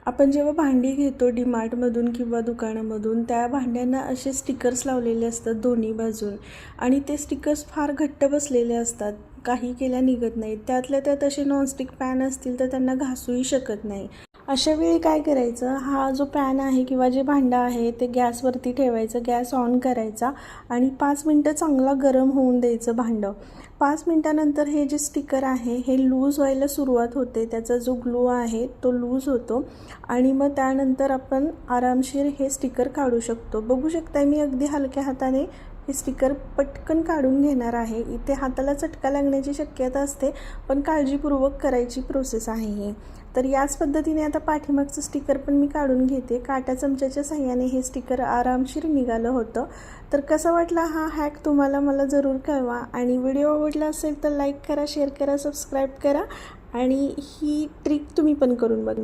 आपण जेव्हा भांडी घेतो डीमार्टमधून किंवा दुकानामधून, त्या भांड्यांना असे स्टिकर्स लावलेले असतात दोन्ही बाजून आणि ते स्टिकर्स फार घट्ट बसलेले असतात, काही केल्या निघत नाहीत. त्यातल्या त्यात असे नॉनस्टिक पॅन असतील तर त्यांना घासूही शकत नाही. अशा वेळी काय करायचं, हा जो पॅन आहे किंवा जे भांडं आहे ते गॅसवरती ठेवायचं, गॅस ऑन करायचा आणि 5 मिनटं चांगला गरम होऊन द्यायचं भांडं. 5 मिनटानंतर हे जे स्टिकर आहे हे लूज व्हायला सुरुवात होते, त्याचा जो ग्लू आहे तो लूज होतो आणि मग त्यानंतर आपण आरामशीर हे स्टिकर काढू शकतो. बघू शकता मी अगदी हलक्या हाताने हे स्टिकर पटकन काढून घेणार आहे. इथे हाताला चटका लागण्याची शक्यता असते, पण काळजीपूर्वक करायची प्रोसेस आहे ही. तर याच पद्धतीने आता पाठीमागचं स्टिकर पण मी काढून घेते. काटा चमच्याच्या साह्याने हे स्टिकर आरामशीर निघालं होतं. तर कसा वाटला हा हॅक तुम्हाला मला जरूर कळवा आणि व्हिडिओ आवडला असेल तर लाईक करा, शेअर करा, सबस्क्राईब करा आणि ही ट्रिक तुम्ही पण करून बघा.